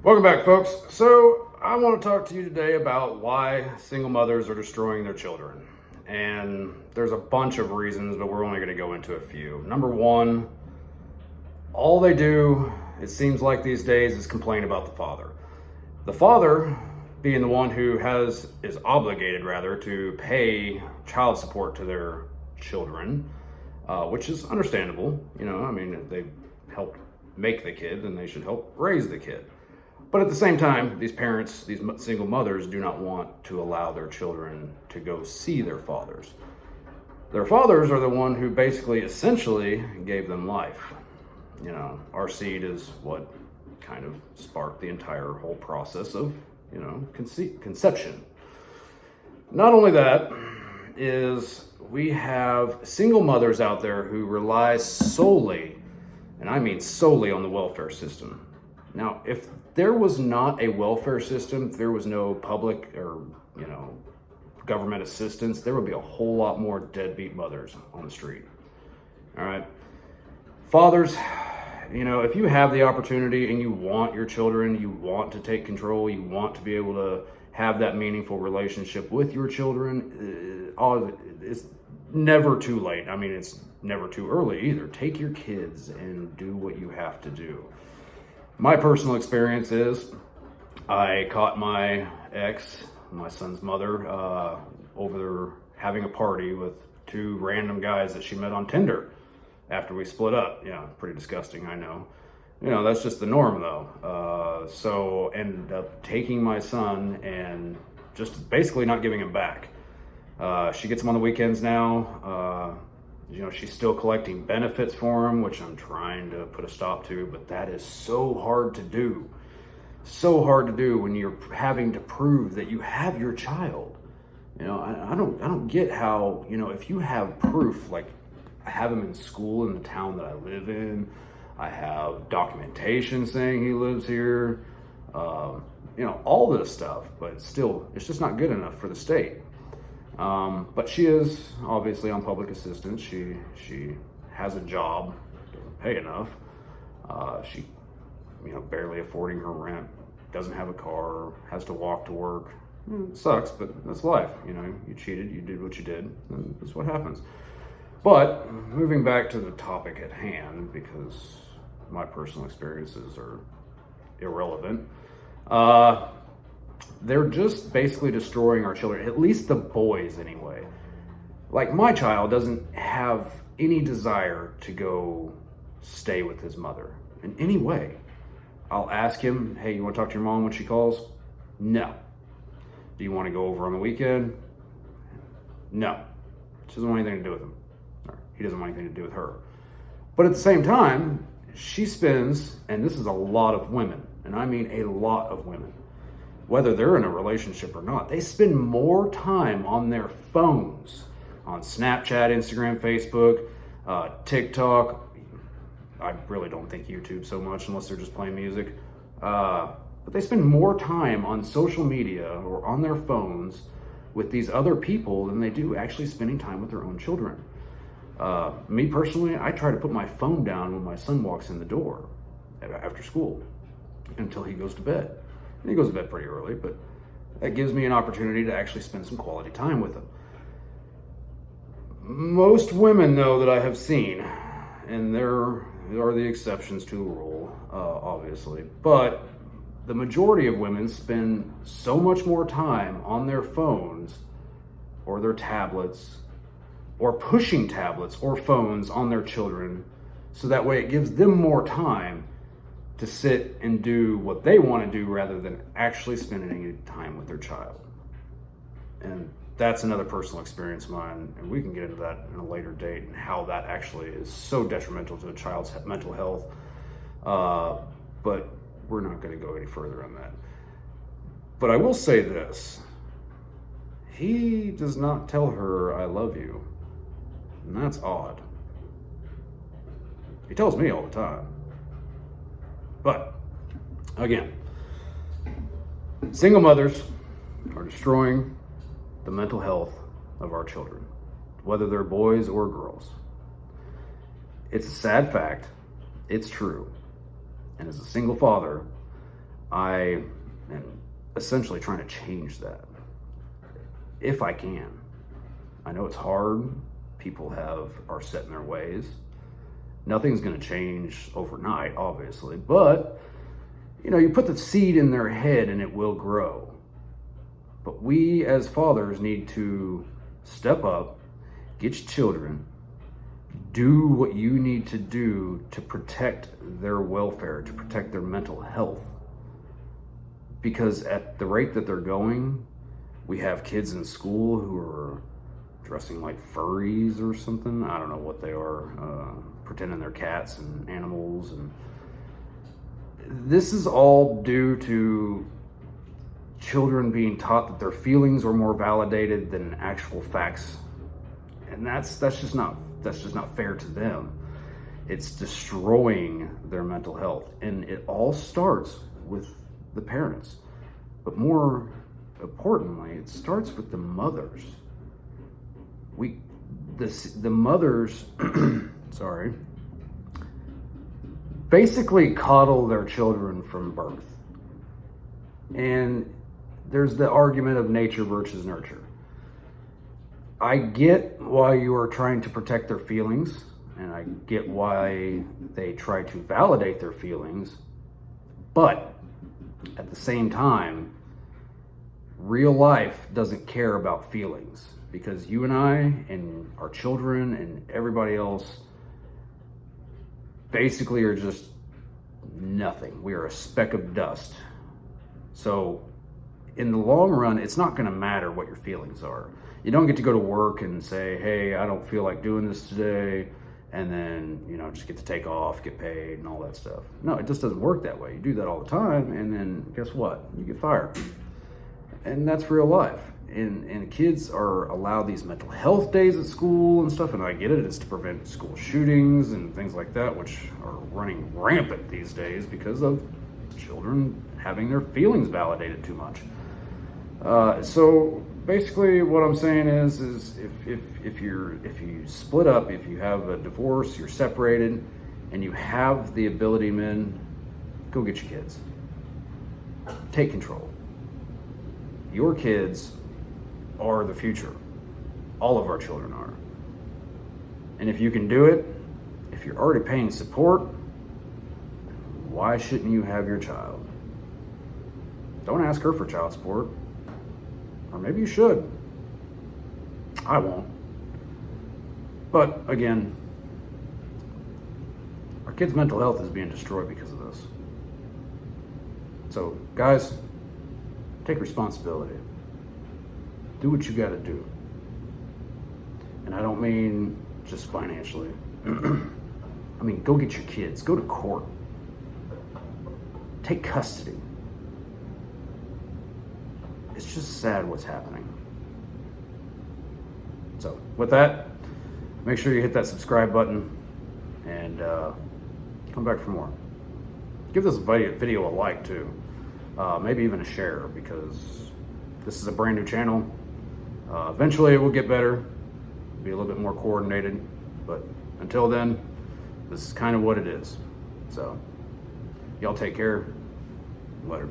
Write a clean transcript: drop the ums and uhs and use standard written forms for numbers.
Welcome back, folks. So, I want to talk to you today about why single mothers are destroying their children. And there's a bunch of reasons, but we're only going to go into a few. Number one, all they do, it seems like these days, is complain about the father. The father being the one who is obligated rather to pay child support to their children, which is understandable. If they helped make the kid, then they should help raise the kid. But at the same time, these parents, these single mothers, do not want to allow their children to go see their fathers. Their fathers are the one who basically, essentially, gave them life. Our seed is what kind of sparked the entire whole process of, conception. Not only that, is we have single mothers out there who rely solely, and I mean solely, on the welfare system. Now, if there was not a welfare system, if there was no public or, government assistance, there would be a whole lot more deadbeat mothers on the street. All right. Fathers, if you have the opportunity and you want your children, you want to take control, you want to be able to have that meaningful relationship with your children, it's never too late. It's never too early either. Take your kids and do what you have to do. My personal experience is I caught my ex, my son's mother, over there having a party with two random guys that she met on Tinder after we split up. Yeah, pretty disgusting, I know. That's just the norm though. So ended up taking my son and just basically not giving him back. She gets him on the weekends now. She's still collecting benefits for him, which I'm trying to put a stop to, but that is so hard to do. So hard to do when you're having to prove that you have your child. I don't get how, if you have proof, like I have him in school in the town that I live in, I have documentation saying he lives here, all this stuff, but still, it's just not good enough for the state. But she is obviously on public assistance. She has a job, doesn't pay enough. She, barely affording her rent, doesn't have a car, has to walk to work. It sucks, but that's life. You cheated, you did what you did, and that's what happens. But moving back to the topic at hand, because my personal experiences are irrelevant, they're just basically destroying our children, at least the boys anyway. Like, my child doesn't have any desire to go stay with his mother in any way. I'll ask him, hey, you want to talk to your mom when she calls? No. Do you want to go over on the weekend? No. She doesn't want anything to do with him. Or he doesn't want anything to do with her. But at the same time, she spends, and this is a lot of women, and I mean a lot of women, whether they're in a relationship or not, they spend more time on their phones, on Snapchat, Instagram, Facebook, TikTok. I really don't think YouTube so much unless they're just playing music. But they spend more time on social media or on their phones with these other people than they do actually spending time with their own children. Me personally, I try to put my phone down when my son walks in the door after school until he goes to bed. And he goes to bed pretty early, but that gives me an opportunity to actually spend some quality time with him. Most women, though, that I have seen, and there are the exceptions to the rule, obviously, but the majority of women spend so much more time on their phones or their tablets or pushing tablets or phones on their children, so that way it gives them more time to sit and do what they want to do rather than actually spending any time with their child. And that's another personal experience of mine, and we can get into that in a later date and how that actually is so detrimental to a child's mental health. But we're not going to go any further on that. But I will say this. He does not tell her, I love you. And that's odd. He tells me all the time. But, again, single mothers are destroying the mental health of our children, whether they're boys or girls. It's a sad fact. It's true. And as a single father, I am essentially trying to change that if I can. I know it's hard. People are set in their ways. Nothing's going to change overnight, obviously, but you put the seed in their head and it will grow. But we as fathers need to step up, get your children, do what you need to do to protect their welfare, to protect their mental health. Because at the rate that they're going, we have kids in school who are dressing like furries or something. I don't know what they are, pretending they're cats and animals. And this is all due to children being taught that their feelings are more validated than actual facts. And that's just not fair to them. It's destroying their mental health. And it all starts with the parents. But more importantly, it starts with the mothers. The mothers, sorry, basically coddle their children from birth. And there's the argument of nature versus nurture. I get why you are trying to protect their feelings, and I get why they try to validate their feelings, but at the same time, real life doesn't care about feelings, because you and I and our children and everybody else basically are just nothing. We are a speck of dust. So in the long run, it's not going to matter what your feelings are. You don't get to go to work and say, hey, I don't feel like doing this today, and then just get to take off, get paid, and all that stuff. No, it just doesn't work that way. You do that all the time, and then guess what? You get fired. And that's real life. And kids are allowed these mental health days at school and stuff, and I get it. It's to prevent school shootings and things like that, which are running rampant these days because of children having their feelings validated too much. So basically what I'm saying is if you split up, if you have a divorce, you're separated, and you have the ability, men, go get your kids. Take control. Your kids are the future. All of our children are. And if you can do it, if you're already paying support, why shouldn't you have your child? Don't ask her for child support. Or maybe you should. I won't. But again, our kids' mental health is being destroyed because of this. So, guys, take responsibility. Do what you gotta do. And I don't mean just financially. I mean, go get your kids. Go to court. Take custody. It's just sad what's happening. So, with that, make sure you hit that subscribe button and come back for more. Give this video a like too. Maybe even a share, because this is a brand new channel. Eventually it will get better, be a little bit more coordinated, but until then, this is kind of what it is. So, y'all take care. Later.